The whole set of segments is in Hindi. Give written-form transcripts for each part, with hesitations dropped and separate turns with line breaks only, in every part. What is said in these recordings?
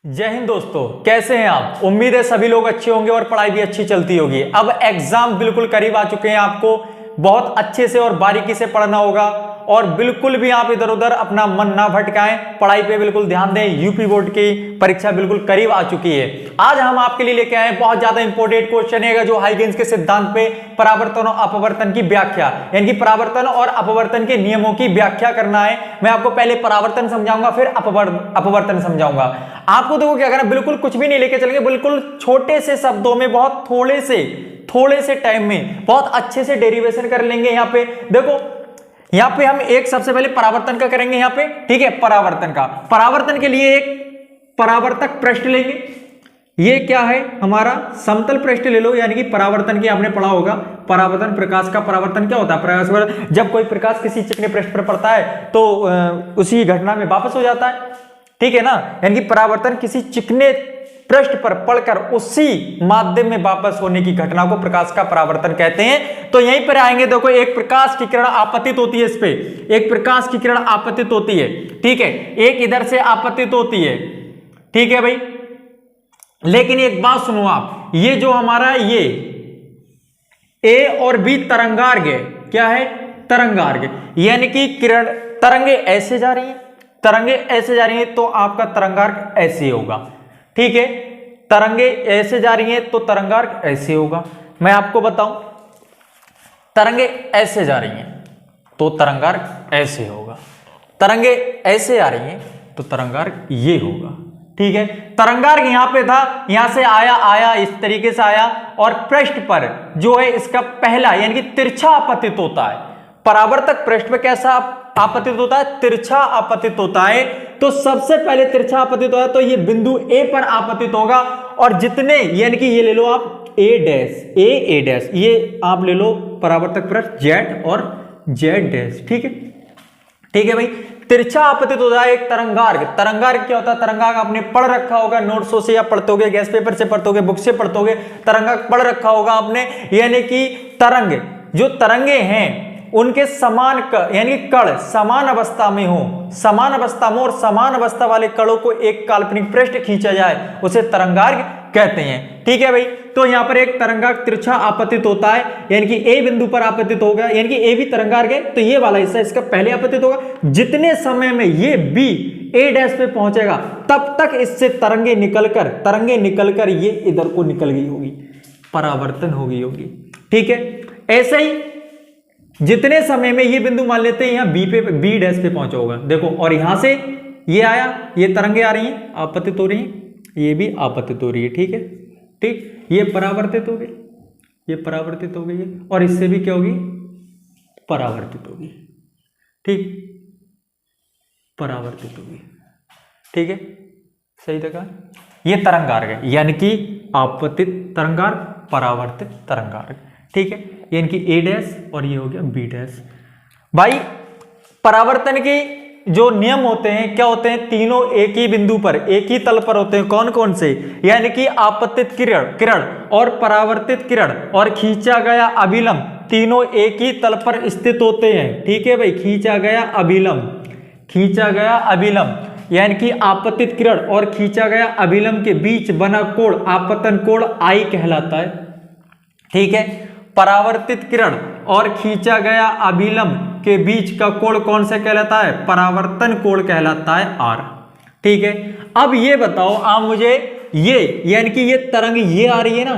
जय हिंद दोस्तों, कैसे हैं आप। उम्मीद है सभी लोग अच्छे होंगे और पढ़ाई भी अच्छी चलती होगी। अब एग्जाम बिल्कुल करीब आ चुके हैं, आपको बहुत अच्छे से और बारीकी से पढ़ना होगा और बिल्कुल भी आप इधर उधर अपना मन ना भटकाएं, पढ़ाई पे बिल्कुल ध्यान दें। यूपी बोर्ड की परीक्षा बिल्कुल करीब आ चुकी है। आज हम आपके लिए लेके आए बहुत ज्यादा इंपॉर्टेंट क्वेश्चन है जो हाइगेन्स के सिद्धांत पे परावर्तन और अपवर्तन की व्याख्या, यानी कि परावर्तन और अपवर्तन के नियमों की व्याख्या करना है। मैं आपको पहले परावर्तन समझाऊंगा, फिर अपवर्तन समझाऊंगा। आपको देखो क्या करना, बिल्कुल कुछ भी नहीं लेके चलेंगे, बिल्कुल छोटे से शब्दों में बहुत थोड़े से टाइम में बहुत अच्छे से डेरिवेशन कर लेंगे। यहाँ पे देखो, यहां पे हम एक सबसे पहले परावर्तन का करेंगे यहाँ पे, ठीक है। परावर्तन के लिए एक परावर्तक पृष्ठ लेंगे। ये क्या है हमारा समतल पृष्ठ ले लो, यानी कि परावर्तन की आपने पढ़ा होगा। परावर्तन, प्रकाश का परावर्तन क्या होता है? प्रकाश जब कोई प्रकाश किसी चिकने पृष्ठ पर पड़ता है तो उसी घटना में वापस हो जाता है, ठीक है ना। यानी कि परावर्तन किसी चिकने पृष्ठ पर पड़कर उसी माध्यम में वापस होने की घटना को प्रकाश का परावर्तन कहते हैं। तो यहीं पर आएंगे, देखो एक प्रकाश की किरण आपतित होती है, इस पे एक प्रकाश की किरण आपतित होती है, ठीक है। एक इधर से आपतित होती है, ठीक है भाई। लेकिन एक बात सुनो आप, ये जो हमारा ये ए और बी तरंगार्घ है, क्या है? तरंगार्घ, यानी कि किरण तरंगे ऐसे जा रही है, तो आपका तरंगार्घ ऐसे होगा, ठीक है। तरंगे ऐसे जा रही हैं तो तरंगार्घ ऐसे होगा। मैं आपको बताऊं, तरंगे ऐसे जा रही हैं तो तरंगार्घ ऐसे होगा, तरंगे ऐसे आ रही हैं तो तरंगार्घ ये होगा, ठीक है। तरंगार्घ यहां पे था, यहां से आया इस तरीके से आया और पृष्ठ पर जो है इसका पहला यानी कि तिरछा आपतित होता है। परावर्तक पृष्ठ पे कैसा आपतित होता है? तिरछा आपतित होता है। तो सबसे पहले तिरछा आपतित होता है तो ये बिंदु ए पर आपतित होगा, और जितने यानी कि ये ले लो आप ए डैश, ये आप ले लो परावर्तक पृष्ठ जेड और जेड डैश, ठीक है भाई। तिरछा आपतित हो जाए एक तरंगार्घ क्या होता है? तरंगार्घ आपने पढ़ रखा होगा नोट्सों से, या पढ़ते होगे, गैस पेपर से पढ़ते होगे, बुक से पढ़ते होगे, तरंगार्घ पढ़ रखा होगा आपने। यानी कि तरंग, जो तरंगे हैं उनके समान यानी कि कण समान अवस्था में हो, और समान अवस्था वाले कणों को एक काल्पनिक पृष्ठ खींचा जाए, उसे तरंगार्घ कहते हैं, ठीक है भाई। तो यहां पर एक तरंगार्घ तिरछा आपतित होता है, यानी कि ए बिंदु पर आपतित होगा, यानी कि ए भी तरंगार्घ है तो ये वाला हिस्सा इसका पहले आपतित होगा। जितने समय में ये बी ए डैश पे पहुंचेगा तब तक इससे तरंगे निकलकर ये इधर को निकल गई होगी, परावर्तन हो गई होगी, ठीक है। ऐसे ही जितने समय में ये बिंदु मान लेते हैं यहां बी डैश पे पहुंचा होगा, देखो, और यहां से ये आया, ये तरंगे आ रही हैं, आपतित हो रही हैं, ये भी आपतित हो रही है, ठीक है, ठीक। ये परावर्तित हो गई है, और इससे भी क्या होगी? परावर्तित होगी, ठीक, परावर्तित होगी, ठीक है, सही लगा। ये तरंगार्घ है, यानी कि आपतित तरंगार्घ, परावर्तित तरंगार्घ, ठीक है। यानी कि ए डैश और ये हो गया बी डैश। भाई परावर्तन के जो नियम होते हैं क्या होते हैं? तीनों एक ही बिंदु पर, एक ही तल पर होते हैं। कौन कौन से? यानी कि आपतित किरण और परावर्तित किरण और खींचा गया अभिलंब, तीनों एक ही तल पर स्थित होते हैं, ठीक है भाई। खींचा गया अभिलंब यानी कि आपतित किरण और खींचा गया अभिलंब के बीच बना कोण आपतन कोण आई कहलाता है, ठीक है। परावर्तित किरण और खींचा गया अभिलंब के बीच का कोण कौन सा कहलाता है? परावर्तन कोण कहलाता है आर, ठीक है। अब ये बताओ आप मुझे, ये यानी कि ये तरंग ये आ रही है ना,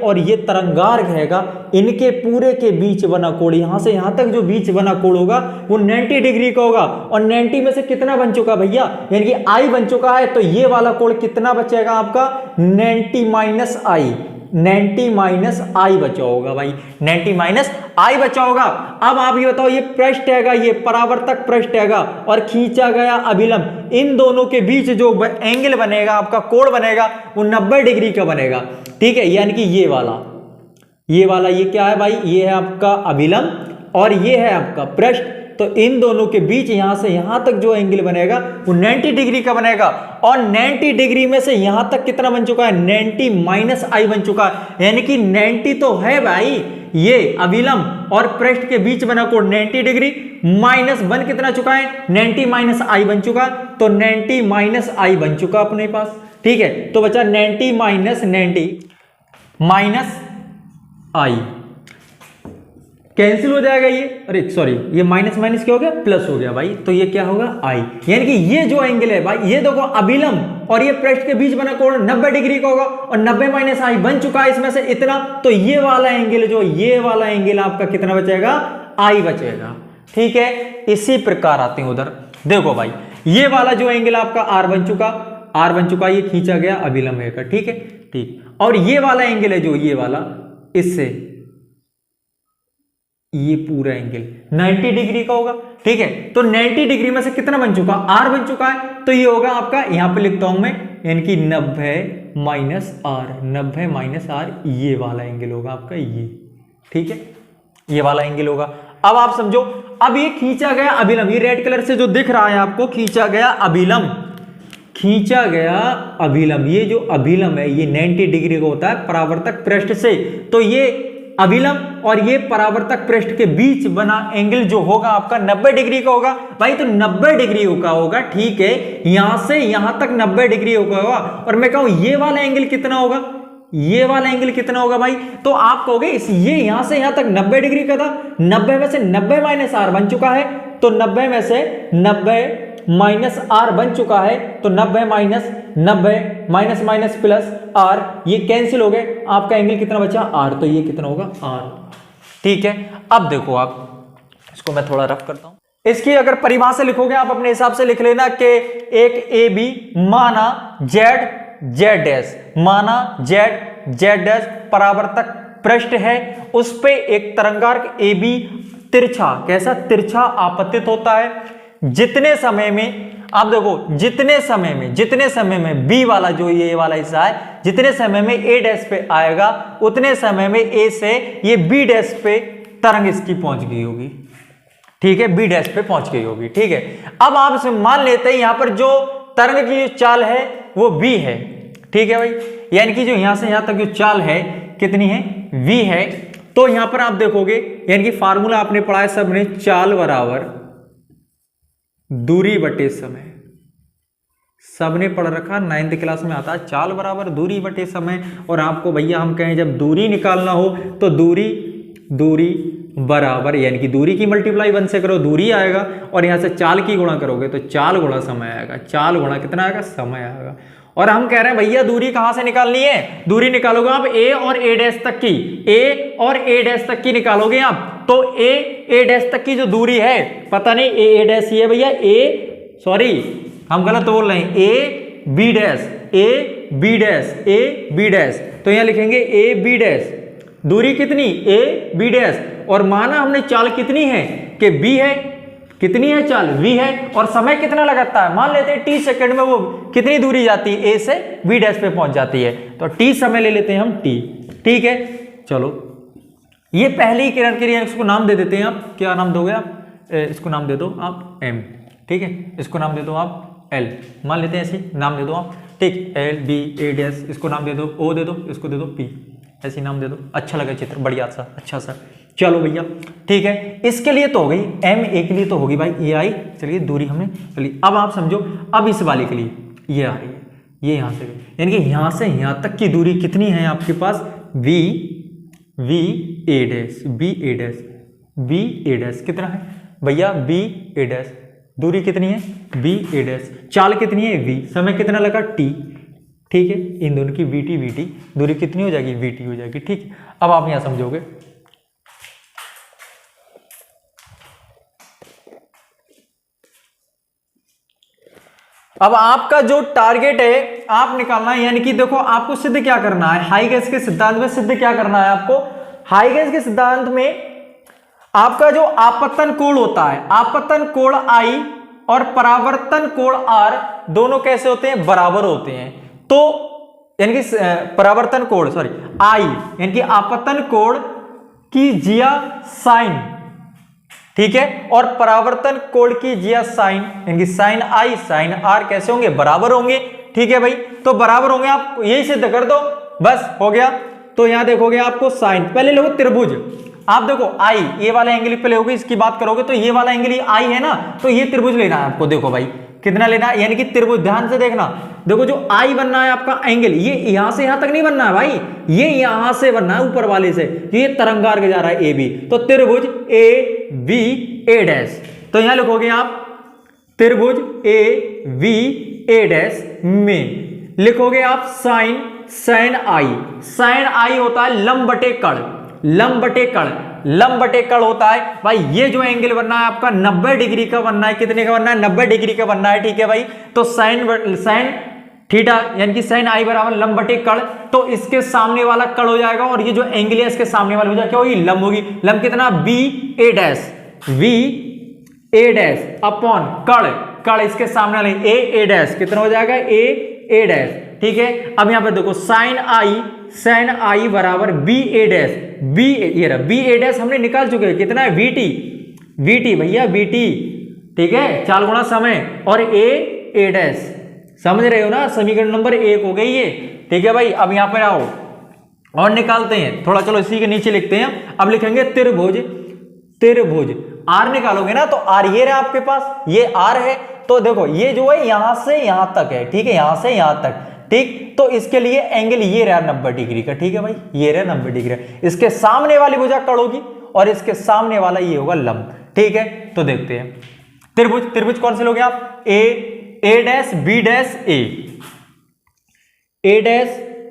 और ये तरंगार्घ हैगा, इनके पूरे के बीच बना कोण, यहां से यहां तक जो बीच बना कोण होगा वो 90 डिग्री का होगा। और 90 में से कितना बन चुका भैया? यानी कि आई बन चुका है, तो ये वाला कोण कितना बचेगा आपका? 90 माइनस आई बचा होगा भाई, 90 माइनस आई बचा होगा। अब आप ये बताओ, ये पृष्ठ हैगा, ये परावर्तक पृष्ठ हैगा और खींचा गया अभिलंब, इन दोनों के बीच जो एंगल बनेगा, आपका कोण बनेगा, वो 90 डिग्री का बनेगा, ठीक है। यानी कि ये वाला ये क्या है भाई? ये है आपका अभिलंब और ये है आपका पृष्ठ। तो इन दोनों के बीच यहां से यहां तक जो एंगल बनेगा वो 90 डिग्री का बनेगा, और 90 डिग्री में से यहां तक कितना बन चुका है? 90 माइनस आई बन चुका है, यानी कि 90 तो है भाई, ये अभिलंब और पृष्ठ के बीच बना कोण 90 डिग्री, -1 कितना चुका है 90 माइनस आई बन चुका, तो 90 माइनस आई बन चुका अपने पास, ठीक है। तो बचा 90 माइनस आई, कैंसिल हो जाएगा ये, अरे सॉरी ये माइनस माइनस क्या हो गया प्लस हो गया भाई, तो ये क्या होगा आई, यानी कि ये जो एंगल है भाई, ये देखो अभिलंब और ये पृष्ठ के बीच बना कोण 90 डिग्री का होगा, और 90 माइनस आई बन चुका है इसमें से इतना, तो ये वाला एंगल जो ये वाला एंगल आपका कितना बचेगा आई बचेगा, ठीक है। इसी प्रकार आते हैं उधर, देखो भाई ये वाला जो एंगल आपका आर बन चुका, ये खींचा गया अभिलंब है, ठीक है, ठीक। और ये वाला एंगल है जो ये वाला, इससे ये पूरा एंगल 90 डिग्री का होगा, ठीक है। तो 90 डिग्री में से कितना बन चुका आर बन चुका है, तो ये होगा आपका, यहां पे लिखता हूं मैं, यानी कि 90 माइनस आर, 90 माइनस आर, ये वाला एंगल होगा आपका ये, ठीक है, ये वाला एंगल होगा। अब आप समझो, अब ये खींचा गया अभिलंब, ये रेड कलर से जो दिख रहा है आपको, खींचा गया अभिलंब, ये जो अभिलंब है ये 90 डिग्री का होता है परावर्तक पृष्ठ से, तो ये अभिलंब और ये परावर्तक पृष्ठ के बीच बना एंगल जो होगा आपका 90 डिग्री का होगा भाई, तो 90 डिग्री का होगा, ठीक है, यहां से यहां तक 90 डिग्री का होगा। और मैं कहूं ये वाला एंगल कितना होगा, ये वाला एंगल कितना होगा भाई, तो आप कहोगे इस ये यहां से यहां तक 90 डिग्री का था, 90 में से 90 माइनस आर बन चुका है, तो 90 में से 90 माइनस आर बन चुका है, तो 90 minus 90 minus minus plus R, ये कैंसिल हो गए, आपका एंगल कितना बचा आर, तो ये कितना होगा आर, ठीक है। अब देखो आप, इसको मैं थोड़ा रफ करता हूं, इसकी अगर परिभाषा लिखोगे आप अपने हिसाब से लिख लेना कि एक ए बी माना जेड डैश, माना जेड डैश परावर्तक पृष्ठ है, उस पे एक तरंगार्क ए बी तिरछा, कैसा तिरछा आपतित होता है, जितने समय में आप देखो, जितने समय में बी वाला जो ये वाला हिस्सा है, जितने समय में ए डैश पे आएगा, उतने समय में ए से ये बी डैश पे तरंग इसकी पहुंच गई होगी, ठीक है, बी डैश पे पहुंच गई होगी, ठीक है। अब आप इसे मान लेते हैं यहां पर जो तरंग की जो चाल है वो v है, ठीक है भाई, यानी कि जो यहां से यहां तक जो चाल है कितनी है v है। तो यहां पर आप देखोगे, यानी कि फार्मूला आपने पढ़ा है सबने, चाल बराबर दूरी बटे समय, सबने पढ़ रखा, 9th क्लास में आता है चाल बराबर दूरी बटे समय। और आपको भैया हम कहें जब दूरी निकालना हो तो दूरी बराबर, यानी कि दूरी की मल्टीप्लाई 1 से करो दूरी आएगा, और यहां से चाल की गुणा करोगे तो चाल गुणा समय आएगा, चाल गुणा कितना आएगा समय आएगा। और हम कह रहे हैं भैया दूरी कहां से निकालनी है, दूरी निकालोगे आप ए और ए डैश तक की, ए और ए डैश तक की निकालोगे आप, तो ए डैश तक की जो दूरी है, पता नहीं ए डैश ही है भैया, ए सॉरी हम गलत बोल रहे हैं, ए बी डैश, तो यहां लिखेंगे ए बी डैश, दूरी कितनी ए बी डैश, और माना हमने चाल कितनी है कि बी है, कितनी है चाल v है, और समय कितना लगाता है, मान लेते हैं t सेकंड में वो कितनी दूरी जाती है a से b डैश पे पहुंच जाती है, तो t समय ले लेते हैं हम t, ठीक है। चलो ये पहली किरण के लिए इसको नाम दे देते हैं, आप क्या नाम दोगे आप, इसको नाम दे दो आप m, ठीक है, इसको नाम दे दो आप l, मान लेते हैं ऐसे नाम दे दो आप, ठीक, l b a डैश, इसको नाम दे दो o दे दो, इसको दे दो p, ऐसे नाम दे दो, अच्छा लगा चित्र, बढ़िया सा, अच्छा सा। चलो भैया ठीक है, इसके लिए तो हो गई, एम ए के लिए तो होगी भाई ए आई, चलिए दूरी हमने चलिए। अब आप समझो, अब इस वाले के लिए ये आ रही है, ये यहां से, यानी कि यहां से यहां तक की दूरी कितनी है आपके पास, B A dash, B A dash कितना है भैया, बी ए डैश, दूरी कितनी है बी ए डैश, चाल कितनी है v, समय कितना लगा t, ठीक है, इन दोनों की vt दूरी कितनी हो जाएगी vt हो जाएगी, ठीक। अब आप यहां समझोगे, अब आपका जो टारगेट है आप निकालना है, यानी कि देखो आपको सिद्ध क्या करना है, हाई गैस के सिद्धांत में सिद्ध क्या करना है आपको, हाई गैस के सिद्धांत में आपका जो आपतन कोण होता है, आपतन कोण I और परावर्तन कोण R दोनों कैसे होते हैं, बराबर होते हैं। तो यानी कि परावर्तन कोण सॉरी I, यानी कि आपतन कोण की जिया साइन, ठीक है, और परावर्तन कोण की जिया साइन, यानी कि साइन I साइन R कैसे होंगे, बराबर होंगे, ठीक है भाई, तो बराबर होंगे, आप यही सिद्ध कर दो, बस हो गया। तो यहां देखोगे आपको साइन, पहले लोग त्रिभुज, आप देखो आई, ये वाला एंगल पे लोगे, इसकी बात करोगे तो ये वाला एंगल आई है ना, तो ये त्रिभुज लेना है आपको। देखो भाई कितना लेना है, यानी कि त्रिभुज, ध्यान से देखना, देखो जो आई बनना है आपका एंगल, ये यहां से यहां तक नहीं बनना है भाई, ये यहां से बनना है ऊपर वाले से, ये तरंगार के जा रहा है ए बी, तो त्रिभुज ए बी ए डैश। तो यहां लिखोगे आप त्रिभुज ए बी ए डैश में लिखोगे आप साइन आई होता है लंब बटे कड़, लंब बटे कड़ होता है भाई। ये जो एंगल बनना है आपका 90 डिग्री का बनना है, कितने का बनना है, 90 डिग्री का बनना है, ठीक है भाई। तो साइन थीटा यानी कि साइन आई बराबर लंब बटे कड़, तो इसके सामने वाला कड़ हो जाएगा और ये जो एंगल है इसके सामने वाला हो जाएगा, क्या होगी, लंब होगी। लंब कितना, बी ए डैश अपॉन कड़ इसके सामने वाले ए डैश, कितना हो जाएगा, ए डैश, ठीक है। अब यहां पे देखो साइन आई बराबर बी ए डैश, ये रहा बी ए डैश हमने निकाल चुके हैं, कितना है, वीटी भैया, वीटी, ठीक है, 4 गुणा समय और ए डैश, समझ रहे हो ना, समीकरण नंबर 1 हो गई ये, ठीक है भाई। अब यहां पर आओ और निकालते हैं थोड़ा, चलो इसी के नीचे लिखते हैं। अब लिखेंगे त्रिभुज आर निकालोगे ना, तो आर ये रहा आपके पास, ये आर है, तो देखो ये जो है यहां से यहां तक है, ठीक है, यहां से यहां तक, ठीक। तो इसके लिए एंगल ये रहा 90 डिग्री का, ठीक है भाई, ये रहा 90 डिग्री। इसके सामने वाली भुजा कड़ होगी और इसके सामने वाला ये होगा लंब, ठीक है। तो देखते हैं त्रिभुज कौन से लोगे आप, ए डैश बी डैश ए डैश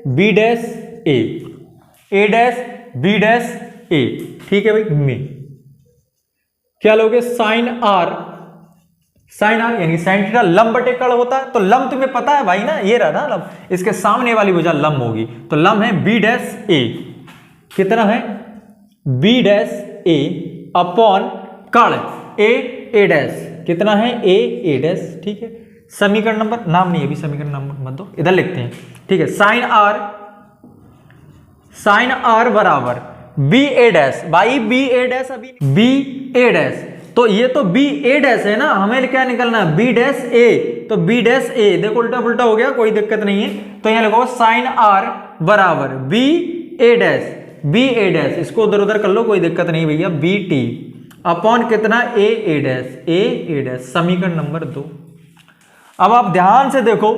बी डैश ए डैश बी डैश ए, ठीक है भाई। में क्या लोगे, साइन आर यानी साइन थीटा लंब बटे कड़ होता है, तो लंब तुम्हें पता है भाई ना, ये रहा ना लंब, इसके सामने वाली भुजा लंब होगी, तो लंब है बी डैश ए, कितना है, बी डैश ए अपॉन कड़ ए डैश, कितना है, ए डैश, ठीक है। समीकरण नंबर, नाम नहीं है अभी, समीकरण नंबर मत दो, इधर लिखते हैं, ठीक है। साइन आर बराबर बी ए डैश, भाई बी ए डैश, अभी बी ए डैश, तो ये तो बी ए डैश है ना, हमें क्या निकलना है, बी डैश ए, तो बी डैश ए, देखो उल्टा पुल्टा हो गया, कोई दिक्कत नहीं है। तो यहां लिखो साइन आर बराबर बी ए डैश, इसको उधर उधर कर लो, कोई दिक्कत नहीं भैया, बी टी अपॉन कितना, ए डैश, समीकरण नंबर 2। अब आप ध्यान से देखो,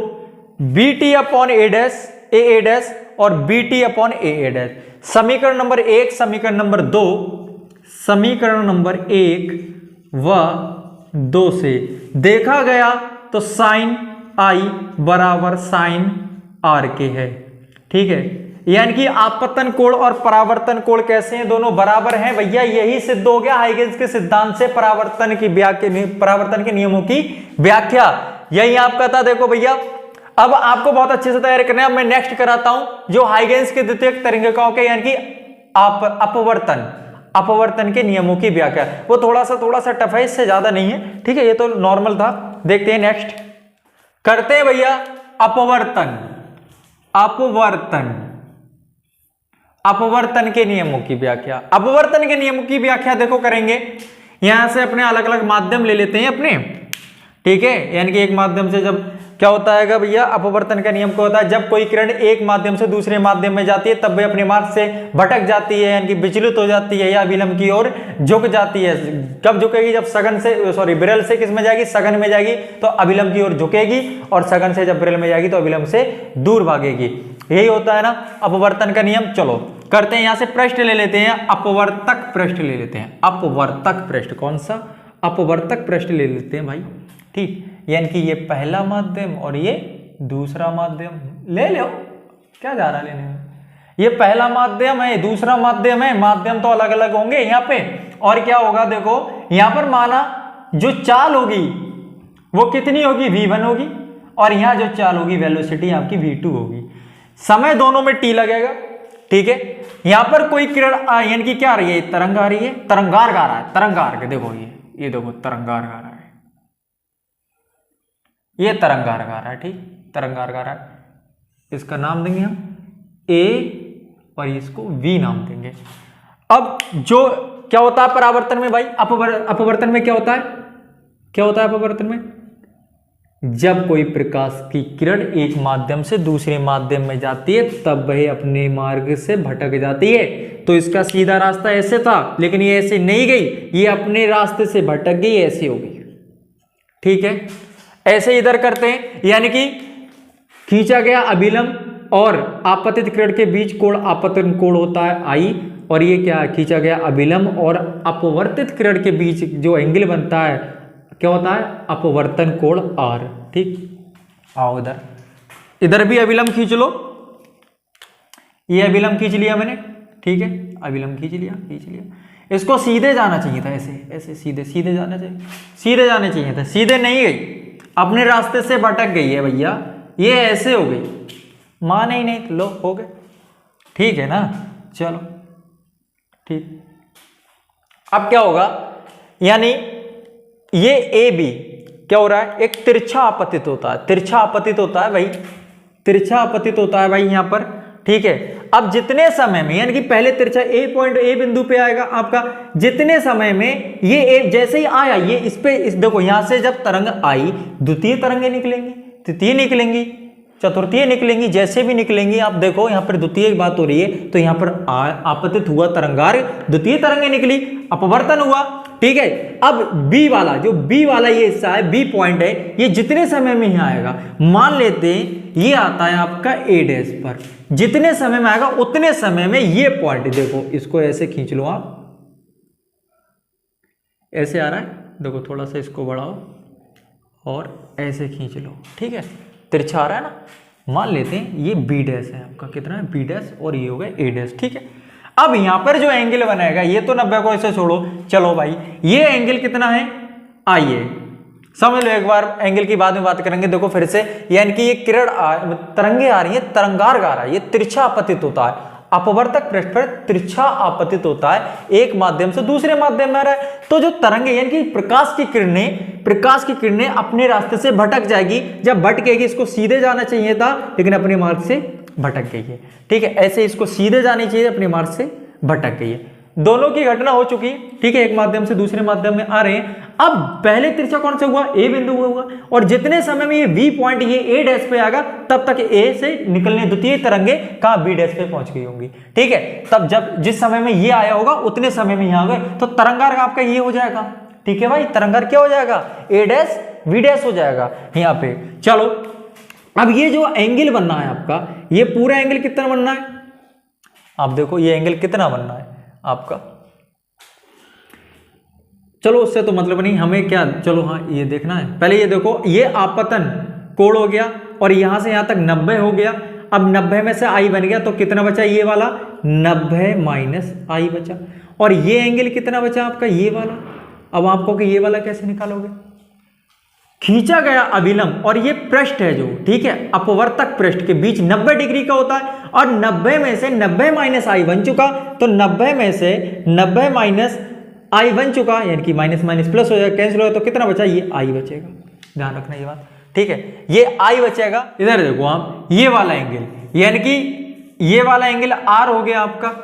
बी टी अपॉन ए डैश और बी टी अपॉन ए डैश, समीकरण नंबर 1, समीकरण नंबर 2, समीकरण नंबर 1 व 2 से देखा गया तो साइन आई बराबर साइन आर के है, ठीक है। यानी कि आपतन कोण और परावर्तन कोण कैसे हैं, दोनों बराबर हैं भैया, यही सिद्ध हो गया हाइगेंस के सिद्धांत से, परावर्तन के नियमों की व्याख्या यही आपका था। देखो भैया अब आपको बहुत अच्छे से तैयारी करना है। अब मैं नेक्स्ट कराता हूं जो हाइगेंस के द्वितीयक तरंगिकाओं के यानी कि अपवर्तन के नियमों की व्याख्या, वो थोड़ा सा टफ है, इससे ज्यादा नहीं है, ठीक है, ये तो नॉर्मल था। देखते हैं नेक्स्ट करते हैं भैया, अपवर्तन के नियमों की व्याख्या। अपवर्तन के नियमों की व्याख्या देखो करेंगे, यहां से अपने अलग अलग माध्यम ले लेते हैं अपने, ठीक है। यानी कि एक माध्यम से जब क्या होता है भैया, अपवर्तन का नियम क्या होता है, जब कोई किरण एक माध्यम से दूसरे माध्यम में जाती है तब वे अपने मार्ग से भटक जाती है, यानी कि विचलित हो जाती है या विलंब की ओर झुक जाती है। कब झुकेगी, जब सघन से विरल से किस में जाएगी, सघन में जाएगी तो अभिलंब की ओर झुकेगी, और सघन से जब विरल में जाएगी तो अभिलंब से दूर भागेगी। यही होता है ना अपवर्तन का नियम। चलो करते हैं, यहां से पृष्ठ ले लेते हैं, अपवर्तक पृष्ठ ले लेते हैं। अपवर्तक पृष्ठ कौन सा, अपवर्तक पृष्ठ ले लेते हैं भाई, ठीक। यानी कि ये पहला माध्यम और ये दूसरा माध्यम ले लो, क्या जा रहा है लेने में, ये पहला माध्यम है, दूसरा माध्यम है, माध्यम तो अलग अलग होंगे यहाँ पे। और क्या होगा देखो, यहाँ पर माना जो चाल होगी वो कितनी होगी, v1 होगी, और यहाँ जो चाल होगी वेलोसिटी आपकी v2 होगी। समय दोनों में t लगेगा, ठीक है। यहाँ पर कोई किरण यानी कि क्या आ रही है, तरंग आ रही है, तरंगार गा रहा है, तरंगार के देखो ये देखो तरंगार गा रहा है, ये तरंगार गा रहा है, ठीक, तरंगार गा रहा है। इसका नाम देंगे हम A और इसको V नाम देंगे। अब जो क्या होता है परावर्तन में भाई, अपवर्तन में क्या होता है, अपवर्तन में जब कोई प्रकाश की किरण एक माध्यम से दूसरे माध्यम में जाती है तब वह अपने मार्ग से भटक जाती है। तो इसका सीधा रास्ता ऐसे था, लेकिन ये ऐसे नहीं गई, ये अपने रास्ते से भटक गई, ऐसे हो गई। ठीक है, ऐसे इधर करते हैं, यानी कि खींचा गया अभिलंब और आपतित किरण के बीच कोण आपतन कोण होता है आई, और ये क्या है, खींचा गया अभिलंब और अपवर्तित किरण के बीच जो एंगल बनता है क्या होता है, अपवर्तन कोण आर। ठीक, आओ इधर, इधर भी अभिलंब खींच लो, ये अभिलंब खींच लिया मैंने। ठीक है, अभिलंब खींच लिया। इसको सीधे जाना चाहिए था, ऐसे ऐसे सीधे जाना चाहिए, सीधे जाने चाहिए था, सीधे नहीं गई, अपने रास्ते से भटक गई है भैया, ये ऐसे हो गई, माने ही नहीं, लो हो गए। ठीक है ना, चलो ठीक। अब क्या होगा, यानी ये ए बी क्या हो रहा है, एक तिरछा आपतित होता है, तिरछा आपतित होता है भाई, तिरछा आपतित होता है भाई यहाँ पर। ठीक है, अब जितने समय में, यानी कि पहले तिरछा ए पॉइंट ए बिंदु पे आएगा आपका, जितने समय में ये ए जैसे ही आया, ये इस पे देखो, यहां से जब तरंग आई, द्वितीय तरंगे निकलेंगी, तृतीय निकलेंगी, चतुर्थीय निकलेंगी, जैसे भी निकलेंगी आप देखो, यहाँ पर द्वितीय की बात हो रही है, तो यहाँ पर आपतित हुआ तरंगार, द्वितीय तरंगे निकली, अपवर्तन हुआ। ठीक है, अब बी वाला, जो बी वाला ये हिस्सा है, बी पॉइंट है, ये जितने समय में ही आएगा, मान लेते हैं ये आता है आपका ए डैश पर, जितने समय में आएगा उतने समय में ये पॉइंट, देखो इसको ऐसे खींच लो आप, ऐसे आ रहा है, देखो थोड़ा सा इसको बढ़ाओ और ऐसे खींच लो। ठीक है, तिरछा आ रहा है ना, मान लेते हैं ये बी डैश है आपका, कितना है, बी डैश, और ये हो गया ए डैश। ठीक है, अब यहां पर जो एंगल बनेगा, ये तो 90 को ऐसे छोड़ो, चलो भाई ये एंगल कितना है, आइए समझ लो, एक बार एंगल की बाद में बात करेंगे। देखो फिर से, यानी कि ये किरण तरंगे आ रही है, तरंगार गा रहा है, ये तिरछा आपतित होता है, अपवर्तक पृष्ठ पर तिरछा आपतित होता है, एक माध्यम से दूसरे माध्यम में आ रहा है, तो जो तरंगे यानी कि प्रकाश की किरणें अपने रास्ते से भटक जाएगी, जब भटकेगी, इसको सीधे जाना चाहिए था लेकिन अपने मार्ग से भटक गई है। ठीक है, ऐसे इसको सीधे जानी चाहिए, अपने मार्ग से भटक गई है। दोनों की घटना हो चुकी है। ठीक है, एक माध्यम से दूसरे माध्यम में आ रहे हैं। अब पहले तिरछा कौन सा हुआ, ए बिंदु हुआ, और जितने समय में ये बी पॉइंट ये ए डैश पे आएगा, तब तक ए से निकलने द्वितीय तरंगे कहां, बी डैश पे पहुंच गई होंगी। ठीक है, तब जब जिस समय में ये आया होगा उतने समय में यहां गए, तो तरंगार आपका ये हो जाएगा। ठीक है भाई, तरंगार क्या हो जाएगा, ए डैश बी डैश हो जाएगा यहां पे। चलो, अब ये जो एंगल बनना है आपका, ये पूरा एंगल कितना बनना है, आप देखो ये एंगल कितना बनना है आपका, चलो उससे तो मतलब नहीं हमें, क्या, चलो हाँ ये देखना है। पहले ये देखो, ये आपतन कोण हो गया और यहां से यहां तक 90 हो गया। अब 90 में से आई बन गया, तो कितना बचा, ये वाला 90 माइनस आई बचा, और ये एंगल कितना बचा आपका, ये वाला। अब आपको कि ये वाला कैसे निकालोगे, खींचा गया अभिलंब और ये पृष्ठ है जो, ठीक है, अपवर्तक पृष्ठ के बीच 90 डिग्री का होता है, और 90 में से 90 माइनस आई बन चुका, तो 90 में से 90 माइनस आई बन चुका, यानी कि माइनस माइनस प्लस हो जाएगा, कैंसिल हो जाएगा, तो कितना बचा, ये आई बचेगा। ध्यान रखना ये बात। ठीक है, ये आई बचेगा। इधर देखो आप, ये वाला एंगल, यानी कि ये वाला एंगल आर हो गया आपका,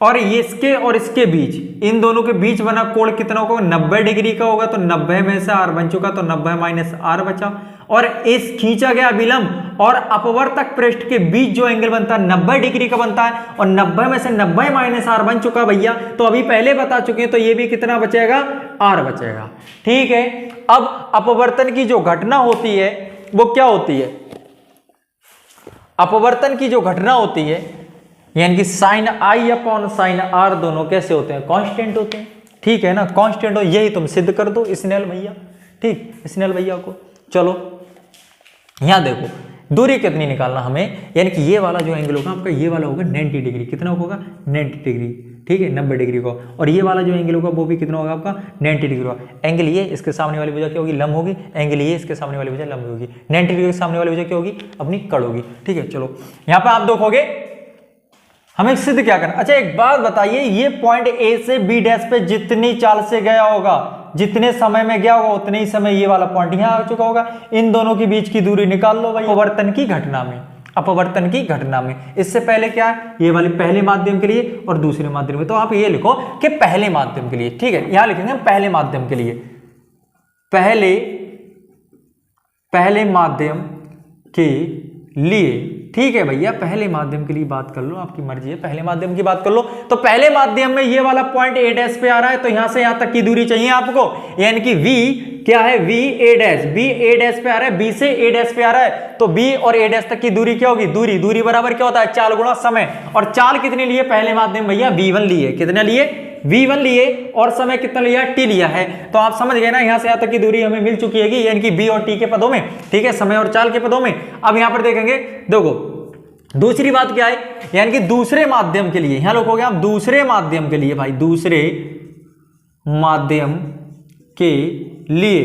और ये इसके और इसके बीच, इन दोनों के बीच बना कोण कितना होगा, 90 डिग्री का होगा, तो 90 में से आर बन चुका, तो 90 माइनस आर बचा, और इस खींचा गया विलंब और अपवर्तक पृष्ठ के बीच जो एंगल बनता है 90 डिग्री का बनता है, और 90 में से 90 माइनस आर बन चुका भैया, तो अभी पहले बता चुके हैं, तो ये भी कितना बचेगा, आर बचेगा। ठीक है, अब अपवर्तन की जो घटना होती है वो क्या होती है, अपवर्तन की जो घटना होती है, यानी कि sine I upon sine R दोनों कैसे होते हैं, कांस्टेंट होते हैं। ठीक है ना, कांस्टेंट हो, यही तुम सिद्ध कर दो स्नेल भैया। ठीक, स्नेल भैया को। चलो यहां देखो, दूरी कितनी निकालना हमें, यानी कि ये वाला जो एंगल होगा आपका, ये वाला होगा 90 डिग्री, कितना होगा, 90 डिग्री। ठीक है, 90 डिग्री को, और ये वाला जो एंगल होगा वो भी कितना होगा आपका, 90 डिग्री होगा। एंगल ये इसके सामने वाली भुजा क्या होगी, लंब होगी, एंगल ये इसके सामने वाली भुजा लंब होगी, 90 डिग्री के सामने वाली भुजा क्या होगी, अपनी कड़ होगी। ठीक है, चलो यहाँ पे आप देखोगे हमें सिद्ध क्या करना। अच्छा एक बात बताइए, ये पॉइंट ए से बी डैश पे जितनी चाल से गया होगा, जितने समय में गया होगा, उतने ही समय ये वाला पॉइंट यहां आ चुका होगा। इन दोनों के बीच की दूरी निकाल लो भाई, अपवर्तन की घटना में, अपवर्तन की घटना में। इससे पहले क्या है, ये वाले पहले माध्यम के लिए और दूसरे माध्यम में, तो आप ये लिखो कि पहले माध्यम के लिए। ठीक है, यहां लिखेंगे पहले माध्यम के लिए, पहले पहले माध्यम के लिए, ठीक है भैया, पहले माध्यम के लिए बात कर लो, आपकी मर्जी है, पहले माध्यम की बात कर लो। तो पहले माध्यम में ये वाला पॉइंट ए डैश पे आ रहा है, तो यहां से यहां तक की दूरी चाहिए आपको, यानी कि v क्या है, v a dash, b a dash पे आ रहा है, b से a डैश पे आ रहा है, तो b और a डैश तक की दूरी क्या होगी, दूरी बराबर क्या होता है, चाल गुणा समय। और चाल कितने लिए पहले माध्यम भैया, v1 लिए, कितना लिए, v1 लिए, और समय कितना लिया, t लिया है। तो आप समझ गए ना, यहां से यहां तक की दूरी हमें मिल चुकी है, यानी कि b और t के पदों में, ठीक है, समय और चाल के पदों में। अब यहां पर देखेंगे, देखो दूसरी बात क्या है, यानी कि दूसरे माध्यम के लिए, यहां लिखोगे आप दूसरे माध्यम के लिए, भाई दूसरे माध्यम के लिए,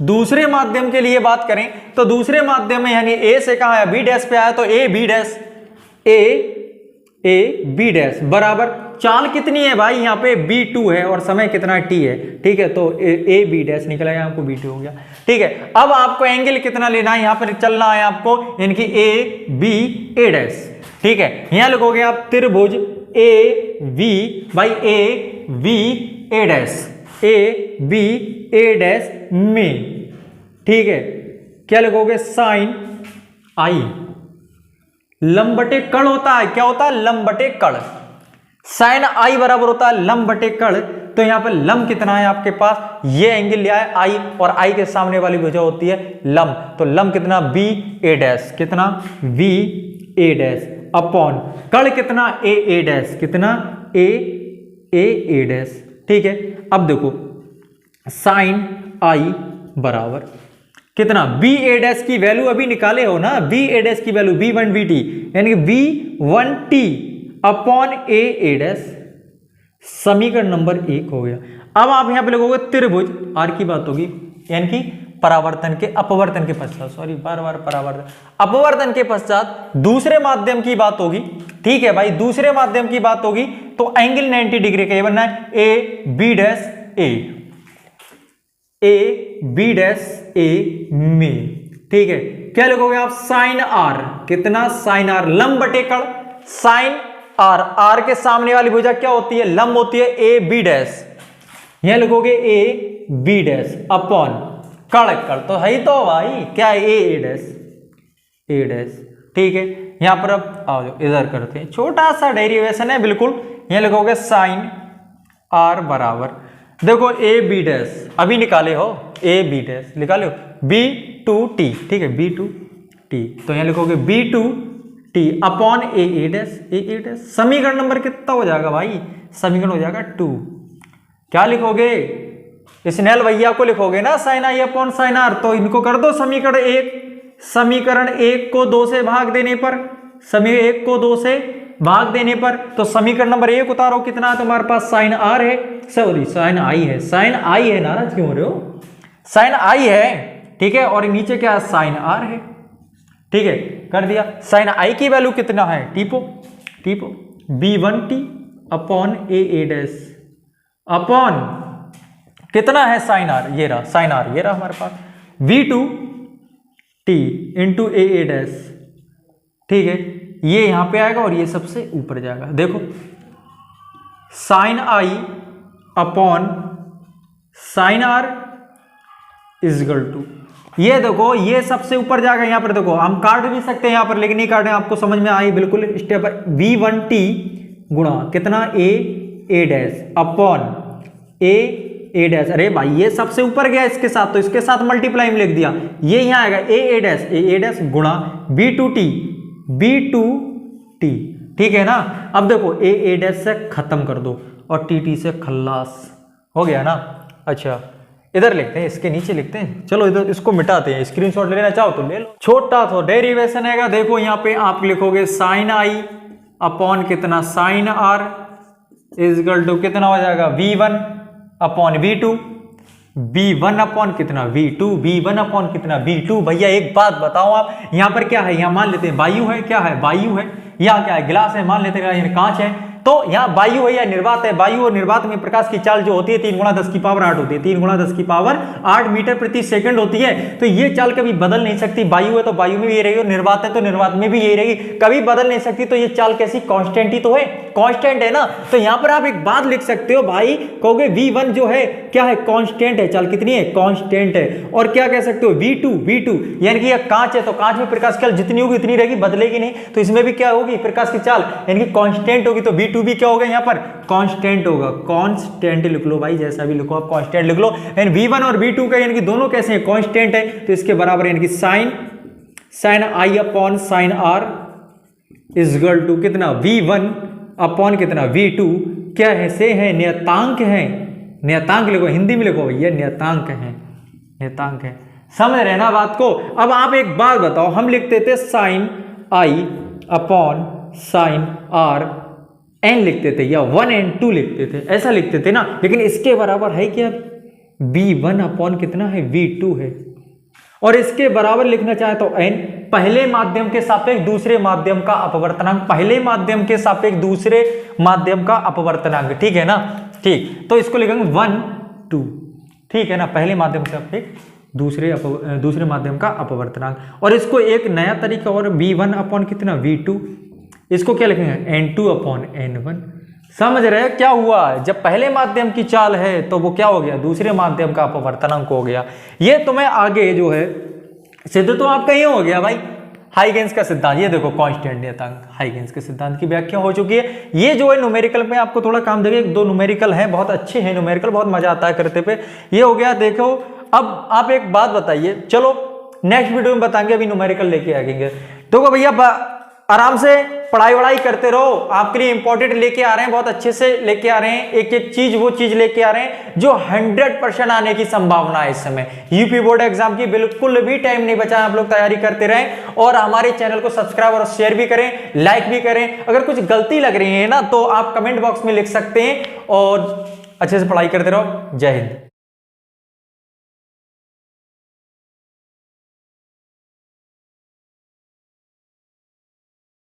दूसरे माध्यम के लिए बात करें तो दूसरे माध्यम में यानी ए से कहा है, बी डैश पे आया, तो A B dash, A B dash बराबर चाल कितनी है भाई, यहाँ पे b2 है और समय कितना t है, ठीक है, तो ए बी डैश निकला, यहाँ आपको b2 हो गया, ठीक है। अब आपको एंगल कितना लेना है, यहाँ पर चलना है आपको, यानी कि ए बी ए डैश, ठीक है। यहाँ लिखोगे आप त्रिभुज ए वी, भाई A V A dash, A B A dash में, ठीक है, क्या लिखोगे, साइन आई, लंब बटे कण होता है, क्या होता है, लंब बटे कण, साइन आई बराबर होता है लंब बटे कण। तो यहां पर लंब कितना है आपके पास, ये एंगल लिया है आई, और आई के सामने वाली भुजा होती है लंब, तो लंब कितना, बी ए डैश, कितना, वी ए डैश अपॉन कण कितना, ए डैश, कितना, ए डैश, ठीक है। अब देखो साइन आई बराबर कितना, बी ए डैश की वैल्यू अभी निकाले हो ना, बी ए डैश की वैल्यू v1 vt, यानी कि v1t अपॉन ए डैश, समीकरण नंबर 1 हो गया। अब आप यहां पे लिखोगे त्रिभुज, आर की बात होगी, यानी कि परावर्तन के अपवर्तन के पश्चात, सॉरी बार परावर्तन अपवर्तन के पश्चात दूसरे माध्यम की बात होगी, ठीक है भाई, दूसरे माध्यम की बात होगी, तो एंगल 90 डिग्री का ये बनना है, A B dash A B dash A में, ठीक है। क्या लिखोगे आप, साइन आर, कितना, साइन आर लंब बटे कण, साइन आर, आर के सामने वाली भुजा क्या होती है, लंब होती है, ए बी डैश, यहां लिखोगे ए बी डैश अपॉन कण, तो है ही तो भाई, क्या है, ए डैश, ठीक है। यहां पर अब आओ इधर करते हैं, छोटा सा डेरिवेशन है बिल्कुल, यहां लिखोगे साइन आर बराबर, देखो ए बी डैश अभी निकाले हो, ए बी डैश निकाले हो, b2t, ठीक है, b2t, तो यहां लिखोगे b2t अपॉन ए डैश, समीकरण नंबर कितना हो जाएगा भाई, समीकरण हो जाएगा 2, क्या लिखोगे, स्नेल भैया को लिखोगे ना, sine I upon sine R, तो इनको कर दो समीकरण 1, समीकरण 1 को 2 से भाग देने पर, समीकरण 1 को 2 से भाग देने पर, तो समीकरण नंबर 1 उतारो, कितना है तुम्हारे पास, साइन आर है, सॉरी साइन आई है, नाराज क्यों हो रहे हो, साइन आई है, ठीक है, और नीचे क्या है, साइन आर है, ठीक है, कर दिया। साइन आई की वैल्यू कितना है, टीपो b1t अपॉन ए डैश अपॉन कितना है, साइन आर, ये रहा साइन आर, ये रहा हमारे पास, v2t इंटू ए डैश, ठीक है, ये यहां पे आएगा और ये सबसे ऊपर जाएगा, देखो sine I upon sine R is equal to, ये देखो ये सबसे ऊपर जाएगा, यहां पर देखो हम काट भी सकते हैं यहां पर, लेकिन नहीं काटने, आपको समझ में आई बिल्कुल स्टेप, v1t गुणा कितना, ए डैश अपॉन ए डैश, अरे भाई ये सबसे ऊपर गया इसके साथ, तो इसके साथ मल्टीप्लाई में लिख दिया, ये यहां आएगा ए डैश गुणा b2t, ठीक है ना। अब देखो ए डैश से खत्म कर दो और टी से खल्लास, हो गया ना। अच्छा इधर लिखते हैं, इसके नीचे लिखते हैं, चलो इधर इसको मिटाते हैं, स्क्रीनशॉट लेना चाहो तो ले लो, छोटा तो डेरिवेशन है, देखो यहाँ पे आप लिखोगे साइन आई अपॉन कितना, साइन आर इजगल टू कितना हो जाएगा, v1 upon v2, b1 upon कितना, v2, b1 अपॉन कितना, v2। भैया एक बात बताओ आप, यहाँ पर क्या है, यहाँ मान लेते हैं वायु है, क्या है, वायु है, यहाँ क्या है, गिलास है, मान लेते हैं कांच है, तो यहाँ वायु है या निर्वात है, वायु और निर्वात में प्रकाश की चाल जो होती है 3 × 10⁸ होती है, 3 × 10⁸ मीटर प्रति सेकंड होती है। तो ये चाल कभी बदल नहीं सकती, वायु है तो वायु में भी ये रहेगी, और निर्वात है तो निर्वात में भी ये रहेगी, कभी बदल नहीं सकती। तो ये चाल कैसी, कांस्टेंट ही तो है, कांस्टेंट है ना। तो यहाँ पर आप एक बात लिख सकते हो भाई, कहोगे V1 जो है क्या है, कांस्टेंट है, चाल कितनी है, कांस्टेंट है। और क्या कह सकते हो, V2 यानी कि यह कांच है, तो कांच में प्रकाश की चाल जितनी होगी उतनी रहेगी, बदलेगी नहीं। तो इसमें भी क्या होगी, प्रकाश की चाल यानी कि कांस्टेंट होगी। तो V2 भी क्या होगा, यहाँ पर कांस्टेंट होगा, कांस्टेंट लिख लो भाई, जैसा भी लिखो आप कांस्टेंट लिख लो। यानी V1 और V2 का यानी कि दोनों कैसे हैं, कांस्टेंट है। तो इसके बराबर यानी कि sin I upon sin R is equal to कितना, V1 अपॉन कितना, V2 क्या है, से है, नियतांक है, नियतांक लिखो, हिंदी में लिखो भैया, नियतांक है, नियतांक है। समझ रहे ना बात को। अब आप एक बात बताओ, हम लिखते थे sin I upon sin R n लिखते थे, या 1n2 लिखते थे, ऐसा लिखते थे ना। लेकिन इसके बराबर है क्या, V1 अपॉन कितना है, V2 है। और इसके बराबर लिखना चाहे तो n, पहले माध्यम के सापेक्ष दूसरे माध्यम का अपवर्तनांक, पहले माध्यम के सापेक्ष दूसरे माध्यम का अपवर्तनांक, ठीक है ना। ठीक, तो इसको लिखेंगे 1 2, ठीक है ना, पहले माध्यम के सापेक्ष दूसरे माध्यम का अपवर्तनांक। और इसको एक नया तरीका और, V1 अपॉन कितना, V2, इसको क्या लिखेंगे, N2 अपॉन N1। समझ रहे क्या हुआ, जब पहले माध्यम की चाल है तो वो क्या हो गया, दूसरे माध्यम का अपवर्तनांक हो गया। ये तुम्हें आगे जो है सिद्ध तो आपका ये हो गया भाई, हाइगेंस का सिद्धांत। ये देखो कांस्टेंट नियतांक, हाइगेंस के सिद्धांत की व्याख्या हो चुकी है। ये जो है न्यूमेरिकल में आपको थोड़ा काम देगा, 1 2 न्यूमेरिकल हैं, बहुत अच्छे हैं न्यूमेरिकल, बहुत मजा आता है करते पे। ये हो गया। देखो अब आप एक बात बताइए, चलो नेक्स्ट वीडियो में बताएंगे, अभी न्यूमेरिकल लेके आएंगे। देखो भैया आराम से पढ़ाई वढ़ाई करते रहो, आपके लिए इंपॉर्टेंट लेके आ रहे हैं, बहुत अच्छे से लेके आ रहे हैं, एक एक चीज वो चीज लेके आ रहे हैं जो 100% आने की संभावना है इस समय। यूपी बोर्ड एग्जाम की बिल्कुल भी टाइम नहीं बचा, आप लोग तैयारी करते रहें और हमारे चैनल को सब्सक्राइब और शेयर भी करें, लाइक भी करें। अगर कुछ गलती लग रही है ना तो आप कमेंट बॉक्स में लिख सकते हैं, और अच्छे से पढ़ाई करते रहो। जय हिंद।